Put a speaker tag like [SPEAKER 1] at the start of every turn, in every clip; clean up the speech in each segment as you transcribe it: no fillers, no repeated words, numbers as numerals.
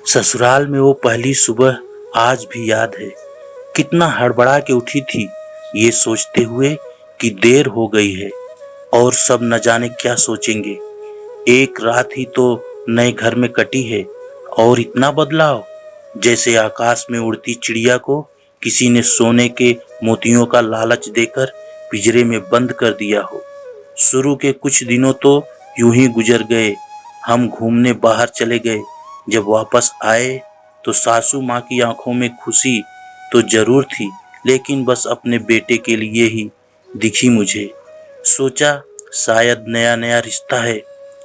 [SPEAKER 1] ससुराल में वो पहली सुबह आज भी याद है। कितना हड़बड़ा के उठी थी, ये सोचते हुए कि देर हो गई है और सब न जाने क्या सोचेंगे। एक रात ही तो नए घर में कटी है और इतना बदलाव, जैसे आकाश में उड़ती चिड़िया को किसी ने सोने के मोतियों का लालच देकर पिंजरे में बंद कर दिया हो। शुरू के कुछ दिनों तो यूं ही गुजर गए। हम घूमने बाहर चले गए। जब वापस आए तो सासू माँ की आंखों में खुशी तो जरूर थी, लेकिन बस अपने बेटे के लिए ही दिखी मुझे। सोचा शायद नया नया रिश्ता है,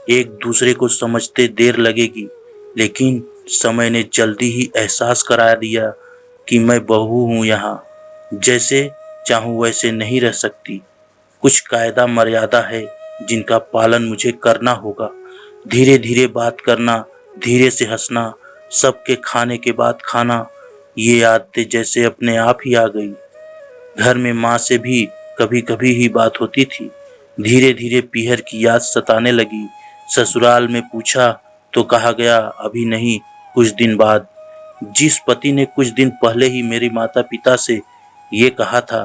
[SPEAKER 1] एक दूसरे को समझते देर लगेगी, लेकिन समय ने जल्दी ही एहसास करा दिया कि मैं बहू हूँ यहाँ। जैसे चाहूँ वैसे नहीं रह सकती। कुछ कायदा मर्यादा है जिनका पालन मुझे करना होगा। धीरे धीरे बात करना, धीरे से हंसना, सबके खाने के बाद खाना, ये आदतें जैसे अपने आप ही आ गई। घर में माँ से भी कभी कभी ही बात होती थी। धीरे धीरे पीहर की याद सताने लगी। ससुराल में पूछा तो कहा गया अभी नहीं, कुछ दिन बाद। जिस पति ने कुछ दिन पहले ही मेरे माता पिता से ये कहा था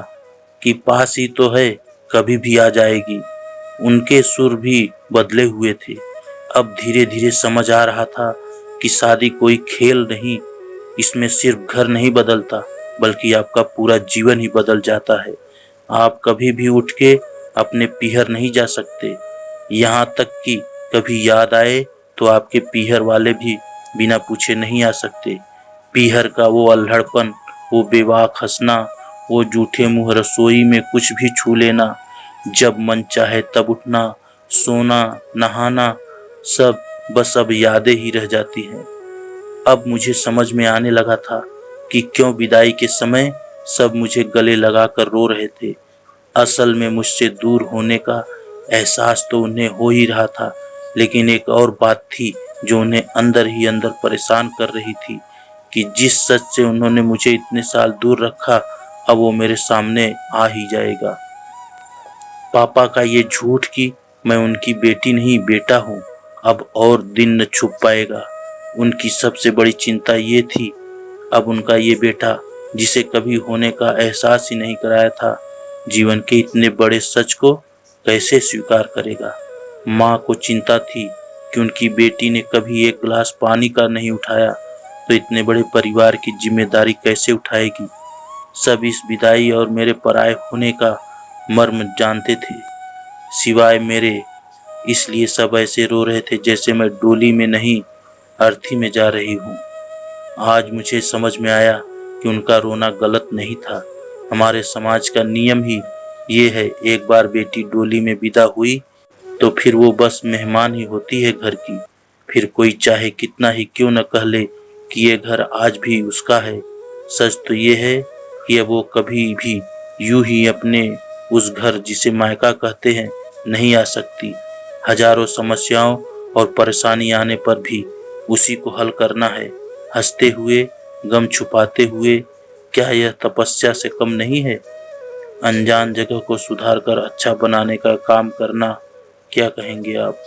[SPEAKER 1] कि पास ही तो है, कभी भी आ जाएगी, उनके सुर भी बदले हुए थे। अब धीरे धीरे समझ आ रहा था कि शादी कोई खेल नहीं, इसमें सिर्फ घर नहीं बदलता, बल्कि आपका पूरा जीवन ही बदल जाता है। आप कभी भी उठ के अपने पीहर नहीं जा सकते, यहाँ तक कि कभी याद आए तो आपके पीहर वाले भी बिना पूछे नहीं आ सकते। पीहर का वो अल्हड़पन, वो बेबाक हंसना, वो जूठे मुंह रसोई में कुछ भी छू लेना, जब मन चाहे तब उठना, सोना, नहाना, सब बस अब यादें ही रह जाती हैं। अब मुझे समझ में आने लगा था कि क्यों विदाई के समय सब मुझे गले लगाकर रो रहे थे। असल में मुझसे दूर होने का एहसास तो उन्हें हो ही रहा था, लेकिन एक और बात थी जो उन्हें अंदर ही अंदर परेशान कर रही थी कि जिस सच से उन्होंने मुझे इतने साल दूर रखा, अब वो मेरे सामने आ ही जाएगा। पापा का ये झूठ कि मैं उनकी बेटी नहीं बेटा हूँ, अब और दिन न छुप पाएगा। उनकी सबसे बड़ी चिंता ये थी, अब उनका ये बेटा जिसे कभी होने का एहसास ही नहीं कराया था, जीवन के इतने बड़े सच को कैसे स्वीकार करेगा। माँ को चिंता थी कि उनकी बेटी ने कभी एक गिलास पानी का नहीं उठाया, तो इतने बड़े परिवार की जिम्मेदारी कैसे उठाएगी। सब इस विदाई और मेरे पराये होने का मर्म जानते थे, सिवाय मेरे। इसलिए सब ऐसे रो रहे थे जैसे मैं डोली में नहीं, अर्थी में जा रही हूँ। आज मुझे समझ में आया कि उनका रोना गलत नहीं था। हमारे समाज का नियम ही ये है, एक बार बेटी डोली में विदा हुई तो फिर वो बस मेहमान ही होती है घर की। फिर कोई चाहे कितना ही क्यों न कह ले कि ये घर आज भी उसका है, सच तो ये है कि अब वो कभी भी यूं ही अपने उस घर जिसे मायका कहते हैं नहीं आ सकती। हजारों समस्याओं और परेशानी आने पर भी उसी को हल करना है, हंसते हुए, गम छुपाते हुए। क्या यह तपस्या से कम नहीं है? अनजान जगह को सुधार कर अच्छा बनाने का काम करना। क्या कहेंगे आप?